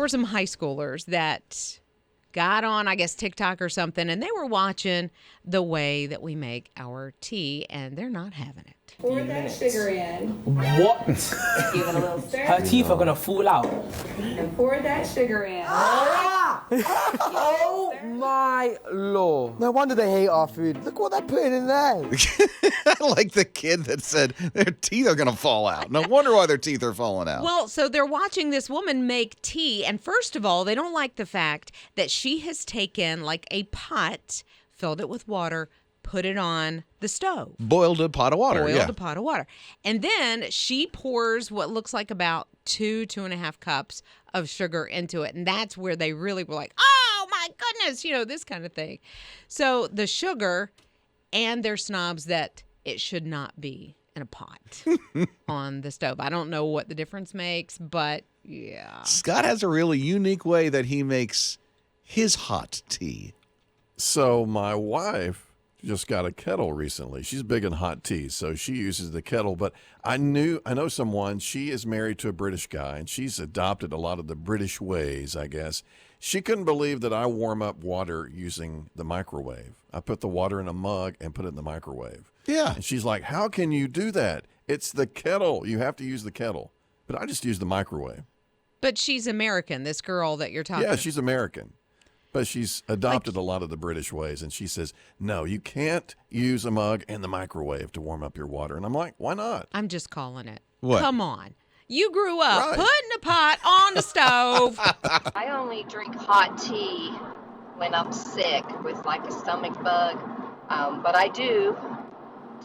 were some high schoolers that got on, I guess, TikTok or something, and they were watching the way that we make our tea, and they're not having it. Pour that sugar in. What? Give it a little stir. Her teeth are gonna fall out. And pour that sugar in. Oh my Lord. No wonder they hate our food. Look what they're putting in there. I like the kid that said their teeth are going to fall out. No wonder why their teeth are falling out. Well, so they're watching this woman make tea, and first of all, they don't like the fact that she has taken like a pot, filled it with water, put it on the stove. Boiled a pot of water, Boiled a pot of water. And then she pours what looks like about 2.5 cups of sugar into it. And that's where they really were like, oh my goodness, this kind of thing. So the sugar, and they're snobs that it should not be in a pot on the stove. I don't know what the difference makes, but yeah. Scott has a really unique way that he makes his hot tea. So my wife just got a kettle recently. She's big in hot tea, so she uses the kettle. But I know someone, she is married to a British guy, and she's adopted a lot of the British ways, I guess. She couldn't believe that I warm up water using the microwave. I put the water in a mug and put it in the microwave. Yeah. And she's like, how can you do that? It's the kettle. You have to use the kettle. But I just use the microwave. But she's American, this girl that you're talking about. Yeah, she's American. But she's adopted a lot of the British ways, and she says, no, you can't use a mug and the microwave to warm up your water. And I'm like, why not? I'm just calling it. What? Come on. You grew up Right. putting a pot on the stove. I only drink hot tea when I'm sick with like a stomach bug, but I do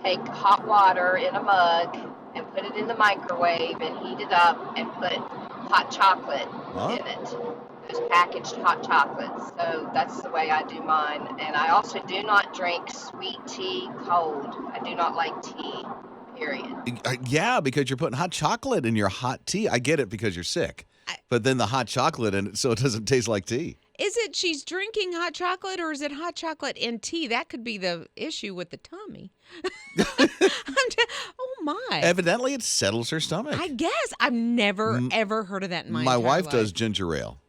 take hot water in a mug and put it in the microwave and heat it up and put hot chocolate in it. Those packaged hot chocolates. So that's the way I do mine. And I also do not drink sweet tea cold. I do not like tea, period. Yeah, because you're putting hot chocolate in your hot tea. I get it because you're sick. But then the hot chocolate in it so it doesn't taste like tea. Is it she's drinking hot chocolate or is it hot chocolate in tea? That could be the issue with the tummy. Oh, my. Evidently, it settles her stomach. I guess. I've never, ever heard of that in my entire wife life. does ginger ale.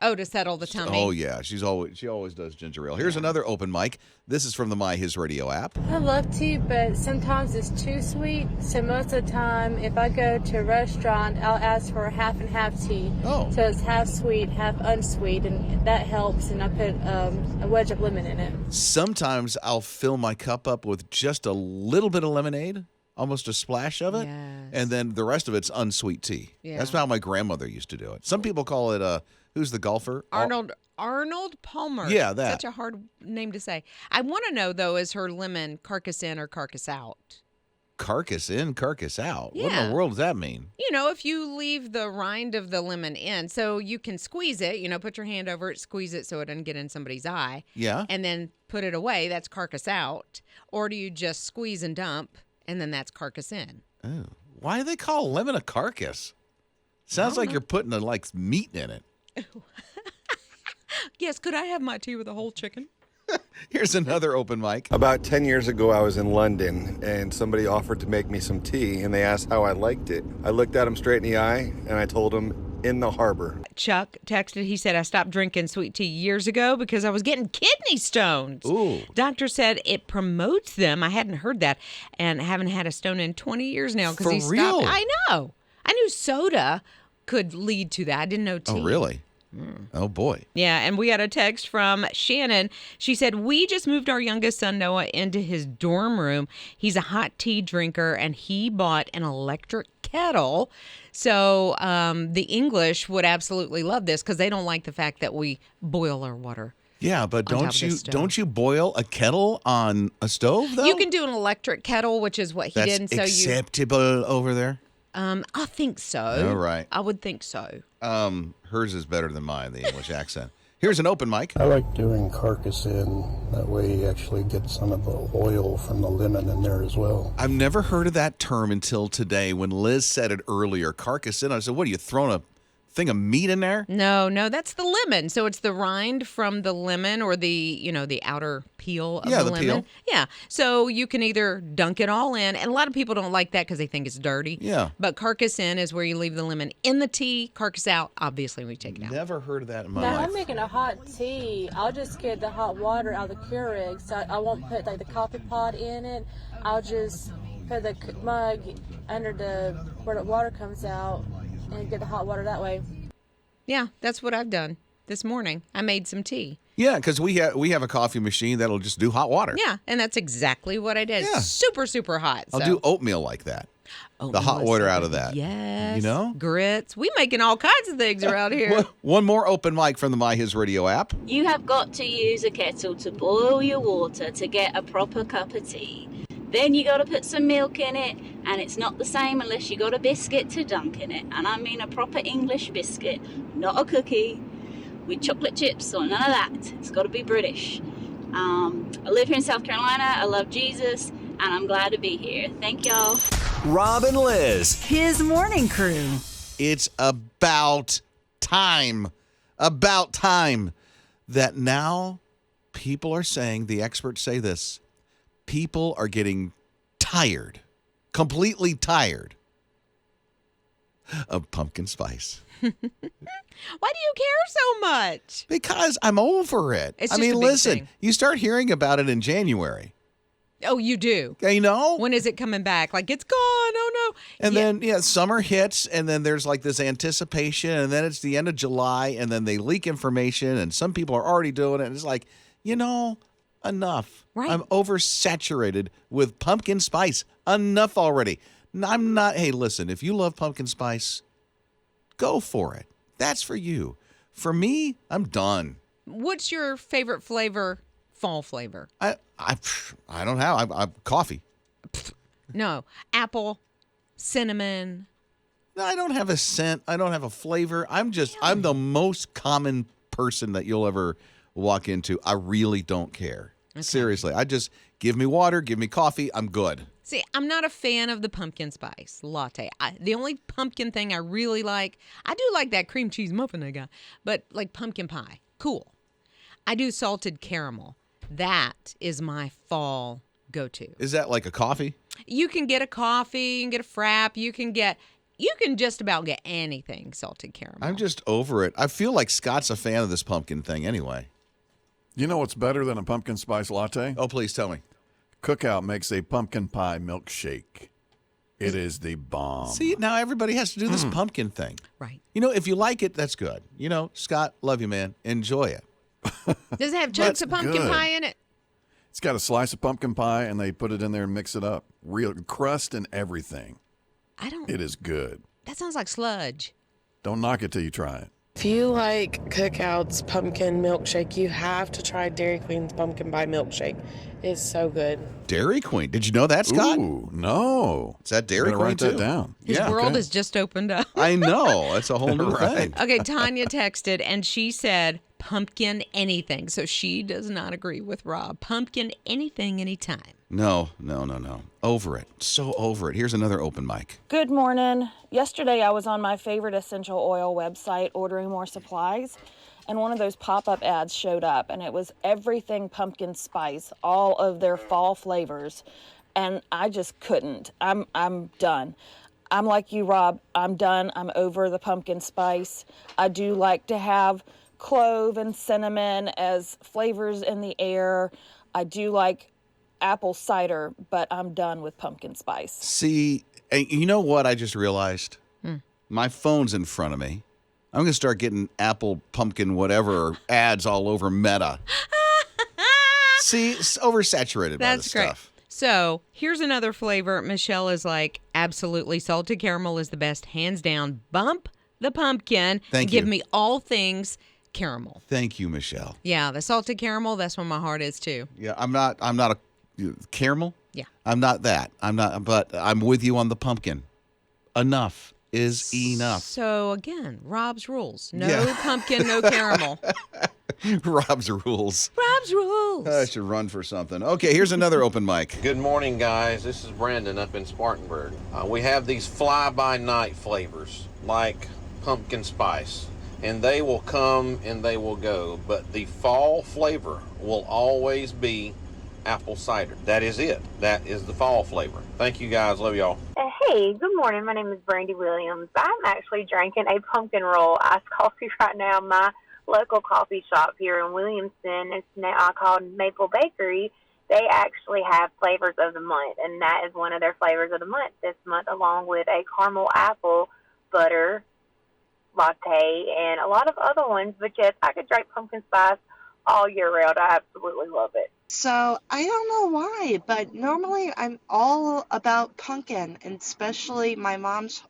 Oh, to settle the tummy. Oh, yeah. She always does ginger ale. Here's another open mic. This is from the My HISRadio app. I love tea, but sometimes it's too sweet. So most of the time, if I go to a restaurant, I'll ask for a half and half tea. Oh. So it's half sweet, half unsweet, and that helps. And I put a wedge of lemon in it. Sometimes I'll fill my cup up with just a little bit of lemonade, almost a splash of it, Yes. and then the rest of it's unsweet tea. Yeah. That's how my grandmother used to do it. Some people call it, who's the golfer? Arnold Palmer. Yeah, that. Such a hard name to say. I want to know, though, is her lemon carcass in or carcass out? Carcass in, carcass out. What in Yeah. the world does that mean? If you leave the rind of the lemon in, so you can squeeze it, put your hand over it, squeeze it so it doesn't get in somebody's eye. Yeah. And then put it away, that's carcass out. Or do you just squeeze and dump, and then that's carcass in? Oh. Why do they call lemon a carcass? Sounds like you're putting meat in it. Yes, could I have my tea with a whole chicken? Here's another open mic. About 10 years ago, I was in London, and somebody offered to make me some tea, and they asked how I liked it. I looked at them straight in the eye, and I told them, in the harbor. Chuck texted, he said, I stopped drinking sweet tea years ago because I was getting kidney stones. Ooh. Doctor said it promotes them. I hadn't heard that, and I haven't had a stone in 20 years now because For he stopped. real? I know. I knew soda could lead to that. I didn't know tea. Oh, really? Oh, boy. Yeah, and we had a text from Shannon. She said, we just moved our youngest son, Noah, into his dorm room. He's a hot tea drinker, and he bought an electric kettle. So the English would absolutely love this because they don't like the fact that we boil our water. Yeah, but on top of the stove. don't you boil a kettle on a stove, though? You can do an electric kettle, which is what he That's did. And so acceptable over there? I think so. All right. I would think so. Hers is better than mine, the English accent. Here's an open mic. I like doing carcass in. That way you actually get some of the oil from the lemon in there as well. I've never heard of that term until today when Liz said it earlier. Carcass in. I said, what are you throwing thing of meat in there? No, that's the lemon. So it's the rind from the lemon or the outer peel of the lemon. Peel. Yeah. So you can either dunk it all in, and a lot of people don't like that because they think it's dirty. Yeah. But carcass in is where you leave the lemon in the tea, carcass out, obviously we take it out. Never heard of that in my Now, life. I'm making a hot tea. I'll just get the hot water out of the Keurig, so I won't put like the coffee pot in it. I'll just put the mug under where the water comes out and get the hot water that way. Yeah, that's what I've done this morning. I made some tea. Yeah, because we have a coffee machine that'll just do hot water. Yeah, and that's exactly what I did. Yeah. Super, super hot. I'll do oatmeal like that. The hot water out of that. Yes. You know? Grits. We making all kinds of things around here. One more open mic from the My HISRadio app. You have got to use a kettle to boil your water to get a proper cup of tea. Then you got to put some milk in it, and it's not the same unless you got a biscuit to dunk in it. And I mean a proper English biscuit, not a cookie with chocolate chips or none of that. It's got to be British. I live here in South Carolina. I love Jesus, and I'm glad to be here. Thank y'all. Rob and Lizz, his morning crew. It's about time that now people are saying, the experts say this, people are getting tired, completely tired of pumpkin spice. Why do you care so much? Because I'm over it. It's I just mean, a big listen, thing. you start hearing about it in January. Oh, you do? You know? When is it coming back? Like, it's gone. Oh, no. And then, summer hits, and then there's like this anticipation, and then it's the end of July, and then they leak information, and some people are already doing it. And it's like, enough. Right. I'm oversaturated with pumpkin spice. Enough already. I'm not, hey, listen, if you love pumpkin spice, go for it. That's for you. For me, I'm done. What's your favorite flavor, fall flavor? I don't have. I coffee. No. Apple, cinnamon. No, I don't have a scent. I don't have a flavor. I'm the most common person that you'll ever walk into. I really don't care. Okay. Seriously. I just give me water, give me coffee. I'm good. See, I'm not a fan of the pumpkin spice latte. The only pumpkin thing I really like, I do like that cream cheese muffin I got, but like pumpkin pie, cool. I do salted caramel. That is my fall go-to. Is that like a coffee? You can get a coffee, you can get a frap, you can just about get anything salted caramel. I'm just over it. I feel like Scott's a fan of this pumpkin thing anyway. You know what's better than a pumpkin spice latte? Oh, please tell me. Cookout makes a pumpkin pie milkshake. It is the bomb. See, now everybody has to do this pumpkin thing. Right. If you like it, that's good. Scott, love you, man. Enjoy it. Does it have chunks of pumpkin pie in it? It's got a slice of pumpkin pie, and they put it in there and mix it up. Real crust and everything. It is good. That sounds like sludge. Don't knock it till you try it. If you like Cookout's pumpkin milkshake, you have to try Dairy Queen's pumpkin pie milkshake. It's so good. Dairy Queen. Did you know that, Scott? Ooh, no. Is that Dairy Queen write too? that down. His world has just opened up. I know. That's a whole new thing. Okay, Tanya texted and she said pumpkin anything. So she does not agree with Rob. Pumpkin anything, anytime. No. Over it. So over it. Here's another open mic. Good morning. Yesterday I was on my favorite essential oil website ordering more supplies, and one of those pop-up ads showed up, and it was everything pumpkin spice, all of their fall flavors, and I just couldn't. I'm done. I'm like you, Rob. I'm done. I'm over the pumpkin spice. I do like to have clove and cinnamon as flavors in the air. I do like apple cider, but I'm done with pumpkin spice. See, you know what I just realized? My phone's in front of me. I'm going to start getting apple, pumpkin, whatever ads all over Meta. See, it's oversaturated by this great. stuff. So here's another flavor. Michelle is like, absolutely, salted caramel is the best, hands down. Bump the pumpkin. Thank Give you. me all things caramel. Thank you, Michelle. Yeah, the salted caramel, that's where my heart is too. Yeah, I'm not a caramel. Yeah. I'm not that. But I'm with you on the pumpkin. Enough is enough. So again, Rob's rules. No pumpkin, no caramel. Rob's rules. Rob's rules. I should run for something. Okay, here's another open mic. Good morning, guys. This is Brandon up in Spartanburg. We have these fly-by-night flavors like pumpkin spice, and they will come and they will go, but the fall flavor will always be apple cider. That is it. That is the fall flavor. Thank you guys. Love y'all. Hey, good morning. My name is Brandy Williams. I'm actually drinking a pumpkin roll iced coffee right now. My local coffee shop here in Williamston, it's now called Maple Bakery. They actually have flavors of the month, and that is one of their flavors of the month this month, along with a caramel apple butter latte and a lot of other ones. But yes, I could drink pumpkin spice all year round. I absolutely love it. So I don't know why, but normally I'm all about pumpkin, and especially my mom's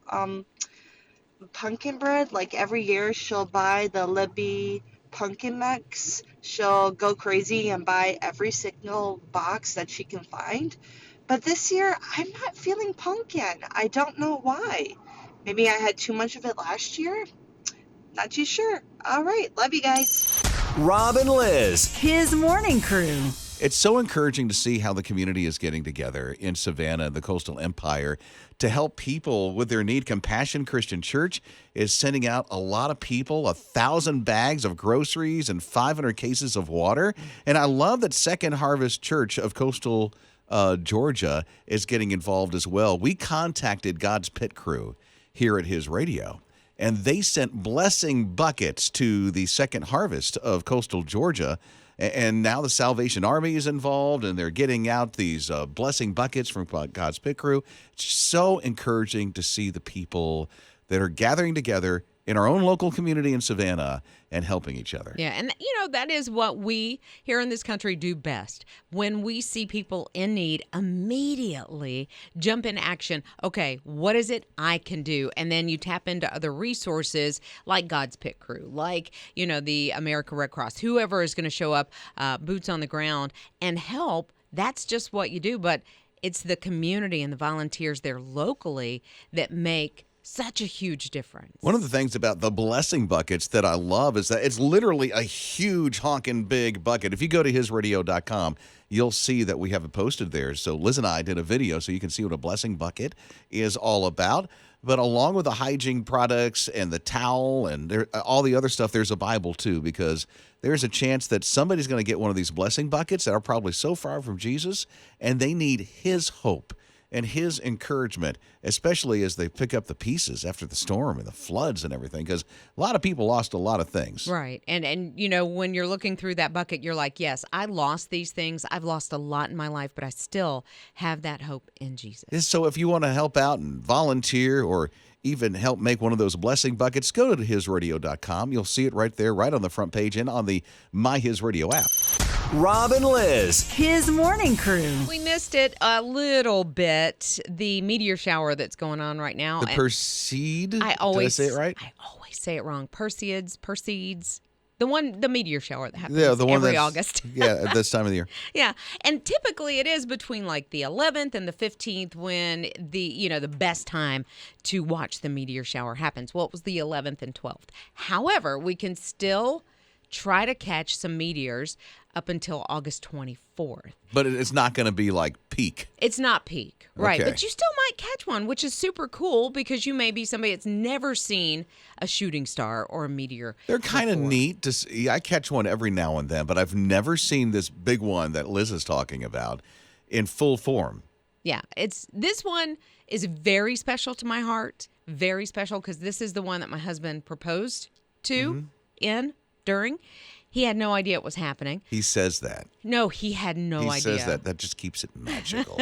pumpkin bread. Like every year she'll buy the Libby pumpkin mix. She'll go crazy and buy every single box that she can find. But this year I'm not feeling pumpkin. I don't know why. Maybe I had too much of it last year. Not too sure. All right, love you guys. Rob and Lizz. His morning crew. It's so encouraging to see how the community is getting together in Savannah, the Coastal Empire, to help people with their need. Compassion Christian Church is sending out a lot of people 1,000 bags of groceries and 500 cases of water. And I love that Second Harvest Church of Coastal Georgia is getting involved as well. We contacted God's Pit Crew here at His Radio, and they sent blessing buckets to the Second Harvest of Coastal Georgia. And now the Salvation Army is involved, and they're getting out these blessing buckets from God's Pit Crew. It's so encouraging to see the people that are gathering together in our own local community in Savannah and helping each other. Yeah, and that is what we here in this country do best. When we see people in need, immediately jump in action. Okay, what is it I can do? And then you tap into other resources like God's Pit Crew, like, the American Red Cross, whoever is going to show up, boots on the ground and help. That's just what you do. But it's the community and the volunteers there locally that make such a huge difference. One of the things about the blessing buckets that I love is that it's literally a huge honking big bucket. If you go to hisradio.com, you'll see that we have it posted there. So Liz and I did a video so you can see what a blessing bucket is all about. But along with the hygiene products and the towel and all the other stuff, there's a Bible too, because there's a chance that somebody's going to get one of these blessing buckets that are probably so far from Jesus, and they need His hope and His encouragement, especially as they pick up the pieces after the storm and the floods and everything, because a lot of people lost a lot of things. Right. And when you're looking through that bucket, you're like, yes, I lost these things. I've lost a lot in my life, but I still have that hope in Jesus. So if you want to help out and volunteer or even help make one of those blessing buckets, go to hisradio.com. You'll see it right there, right on the front page and on the My His Radio app. Rob and Lizz. His morning crew. We missed it a little bit. The meteor shower that's going on right now. The Perseid? Did I say it right? I always say it wrong. Perseids. The meteor shower that happens the one every August. Yeah, at this time of the year. Yeah, and typically it is between like the 11th and the 15th when the best time to watch the meteor shower happens. Well, it was the 11th and 12th. However, we can still try to catch some meteors up until August 24th. But it's not going to be like peak. It's not peak, right? Okay. But you still might catch one, which is super cool because you may be somebody that's never seen a shooting star or a meteor. They're kind of neat to see. I catch one every now and then, but I've never seen this big one that Liz is talking about in full form. Yeah, this one is very special to my heart, very special because this is the one that my husband proposed to during. He had no idea it was happening. He says that. No, he had no idea. He says that. That just keeps it magical.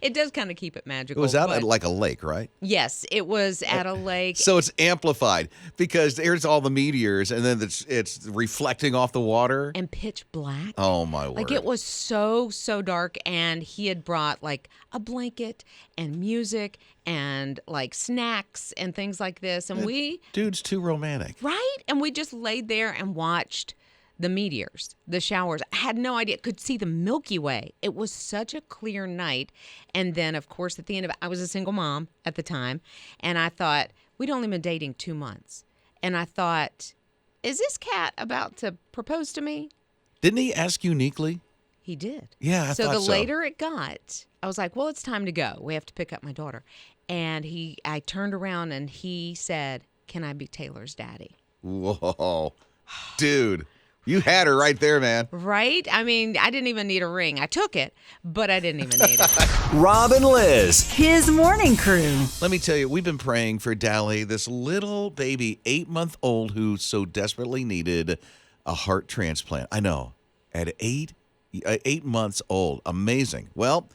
It does kind of keep it magical. It was out at like a lake, right? Yes, it was at a lake. So it's amplified because there's all the meteors and then it's reflecting off the water. And pitch black. Oh, my word. Like it was so dark, and he had brought like a blanket and music and like snacks and things like this. And Dude's too romantic. Right? And we just laid there and watched the meteors, the showers. I had no idea. Could see the Milky Way. It was such a clear night. And then, of course, at the end of it, I was a single mom at the time. And I thought, we'd only been dating 2 months. And I thought, is this cat about to propose to me? Didn't he ask uniquely? He did. Yeah, I thought so. So the later it got, I was like, well, it's time to go. We have to pick up my daughter. And I turned around and he said, can I be Taylor's daddy? Whoa. Dude, you had her right there, man. Right? I mean, I didn't even need a ring. I took it, but I didn't even need it. Rob and Lizz. His morning crew. Let me tell you, we've been praying for Dally, this little baby, 8-month-old who so desperately needed a heart transplant. I know. At 8 months old. Amazing. Well,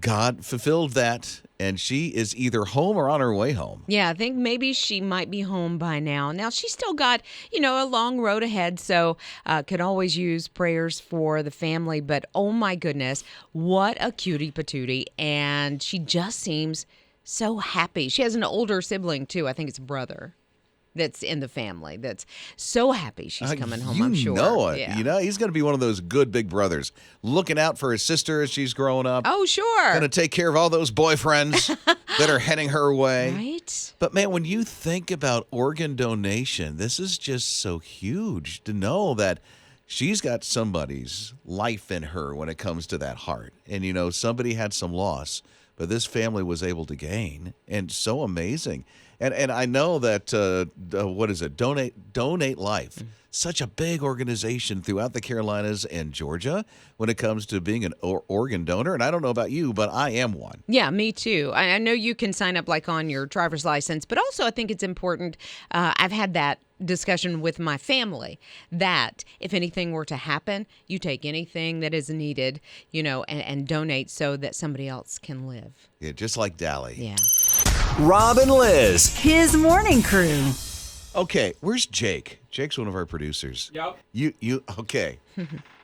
God fulfilled that, and she is either home or on her way home. Yeah, I think maybe she might be home by now. Now, she's still got, a long road ahead, so could always use prayers for the family. But, oh, my goodness, what a cutie patootie. And she just seems so happy. She has an older sibling, too. I think it's a brother that's in the family that's so happy she's coming home, I'm sure. You know it. Yeah. He's going to be one of those good big brothers, looking out for his sister as she's growing up. Oh, sure. Going to take care of all those boyfriends that are heading her way. Right. But, man, when you think about organ donation, this is just so huge to know that she's got somebody's life in her when it comes to that heart. And, somebody had some loss, but this family was able to gain. And so amazing. And I know that, what is it, Donate Life, such a big organization throughout the Carolinas and Georgia when it comes to being an organ donor. And I don't know about you, but I am one. Yeah, me too. I know you can sign up like on your driver's license, but also I think it's important. I've had that discussion with my family that if anything were to happen, you take anything that is needed, and donate so that somebody else can live. Yeah, just like Dally. Yeah. Rob and Lizz. His morning crew. Okay, where's Jake? Jake's one of our producers. Yep. You okay.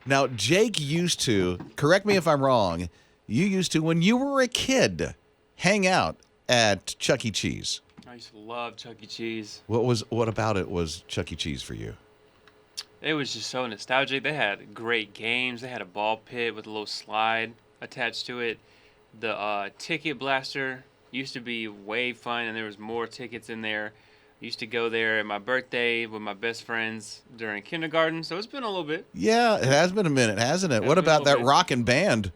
Now, Jake used to, correct me if I'm wrong, you used to, when you were a kid, hang out at Chuck E. Cheese. I used to love Chuck E. Cheese. What about it was Chuck E. Cheese for you? It was just so nostalgic. They had great games. They had a ball pit with a little slide attached to it. The ticket blaster used to be way fun, and there was more tickets in there. I used to go there at my birthday with my best friends during kindergarten, so it's been a little bit. Yeah, it has been a minute, hasn't it? What about that rockin' band?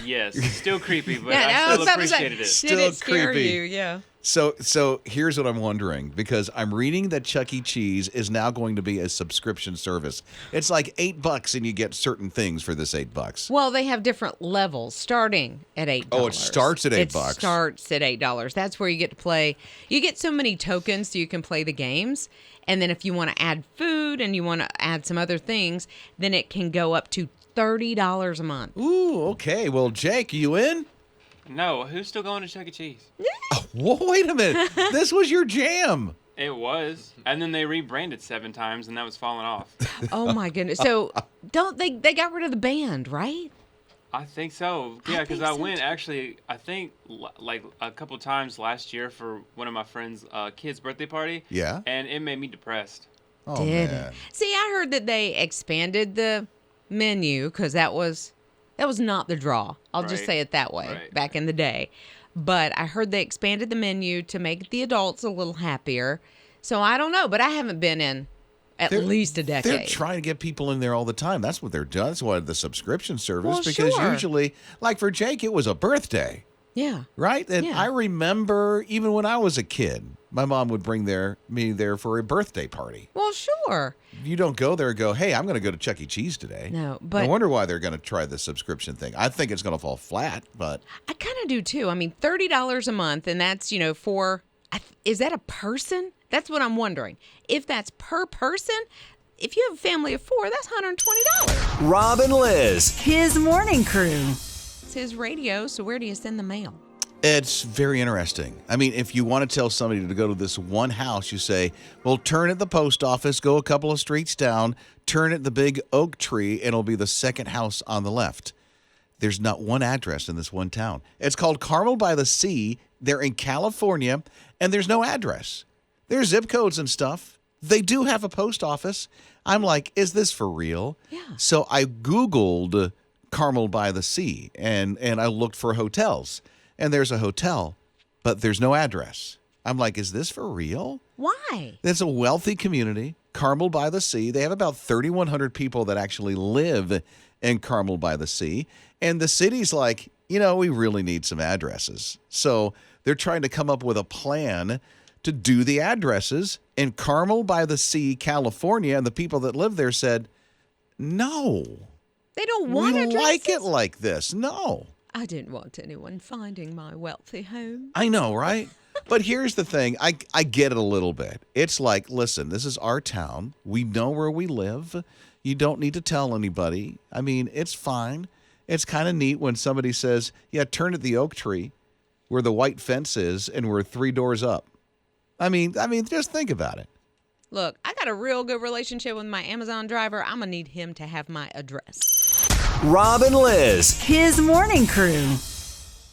Yes, still creepy, but Yeah, I still appreciated it. Did it scare you? Yeah. So here's what I'm wondering, because I'm reading that Chuck E. Cheese is now going to be a subscription service. It's like $8 and you get certain things for this $8. Well, they have different levels starting at $8. Oh, it starts at $8. It starts at $8. That's where you get to play. You get so many tokens so you can play the games. And then if you want to add food and you want to add some other things, then it can go up to $30 a month. Ooh, okay. Well, Jake, you in? No, who's still going to Chuck E. Cheese? Whoa, wait a minute. This was your jam. It was, and then they rebranded 7 times, and that was falling off. Oh my goodness! So they got rid of the band, right? I think so. Yeah, because I went actually. I think like a couple times last year for one of my friends' kid's birthday party. Yeah. And it made me depressed. Oh, Did man. it? See, I heard that they expanded the menu because that was not the draw. I'll just say it that way. Right. Back in the day. But I heard they expanded the menu to make the adults a little happier. So I don't know, but I haven't been in at least a decade. They're trying to get people in there all the time. That's what they're doing. That's why the subscription service, Well, because sure. usually, like for Jake, it was a birthday, Yeah. right? And Yeah. I remember even when I was a kid, my mom would bring me there for a birthday party. Well, sure. You don't go there and go, hey, I'm going to go to Chuck E. Cheese today. No, but I wonder why they're going to try the subscription thing. I think it's going to fall flat, but I kind of do too. I mean, $30 a month, and that's, for, is that a person? That's what I'm wondering. If that's per person, if you have a family of 4, that's $120. Rob and Lizz. His morning crew. It's his radio, so where do you send the mail? it's very interesting. I mean, if you want to tell somebody to go to this one house, you say, well, turn at the post office, go a couple of streets down, turn at the big oak tree, and it'll be the second house on the left. There's not one address in this one town. It's called Carmel by the Sea. They're in California, and there's no address. There's zip codes and stuff. They do have a post office. I'm like, is this for real? Yeah. So I Googled Carmel by the Sea, and I looked for hotels. And there's a hotel, but there's no address. I'm like, is this for real? Why? It's a wealthy community, Carmel by the Sea. They have about 3,100 people that actually live in Carmel by the Sea. And the city's like, you know, we really need some addresses. So they're trying to come up with a plan to do the addresses. And Carmel by the Sea, California, and the people that live there said, no. They don't want we addresses. like it like this. No. I didn't want anyone finding my wealthy home. I know, right? But here's the thing. I get it a little bit. It's like, listen, this is our town. We know where we live. You don't need to tell anybody. I mean, it's fine. It's kind of neat when somebody says, yeah, turn at the oak tree where the white fence is and we're 3 doors up. I mean, just think about it. Look, I got a real good relationship with my Amazon driver. I'm going to need him to have my address. Rob and Lizz. His morning crew.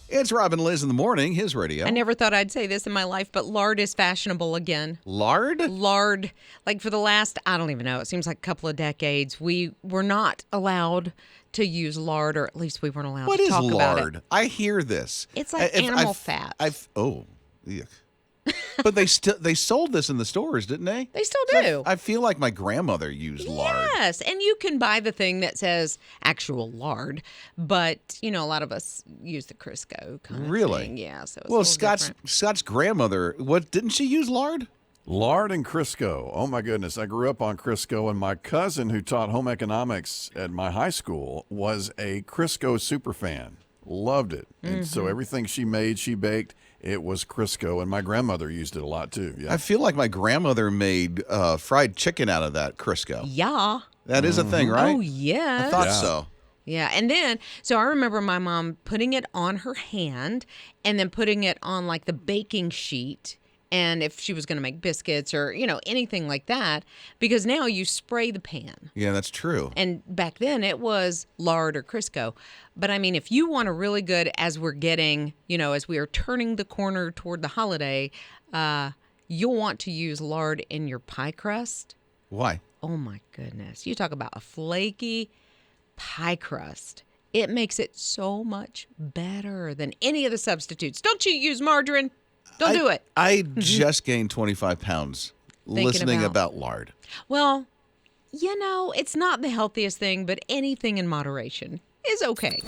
It's Rob and Lizz in the morning, his radio. I never thought I'd say this in my life, but lard is fashionable again. Lard? Lard. Like for the last, I don't even know, it seems like a couple of decades, we were not allowed to use lard, or at least we weren't allowed to talk about it. What is lard? I hear this. It's like animal fat. Oh, yuck. But they sold this in the stores, didn't they? They still do. I feel like my grandmother used lard. Yes, and you can buy the thing that says actual lard, but a lot of us use the Crisco kind of thing. Yeah, so it's Scott's grandmother, didn't she use lard? Lard and Crisco. Oh, my goodness. I grew up on Crisco, and my cousin who taught home economics at my high school was a Crisco super fan. Loved it. And so everything she made, she baked, it was Crisco, and my grandmother used it a lot, too. Yeah. I feel like my grandmother made fried chicken out of that Crisco. Yeah. That is a thing, right? Oh, yes. I thought so. Yeah, and then, so I remember my mom putting it on her hand and then putting it on, like, the baking sheet. And if she was going to make biscuits or, anything like that, because now you spray the pan. Yeah, that's true. And back then it was lard or Crisco. But I mean, if you want a really good, as we're getting, as we are turning the corner toward the holiday, you'll want to use lard in your pie crust. Why? Oh my goodness. You talk about a flaky pie crust. It makes it so much better than any of the substitutes. Don't you use margarine? Don't do it. I just gained 25 pounds listening about lard. Well, it's not the healthiest thing, but anything in moderation is okay.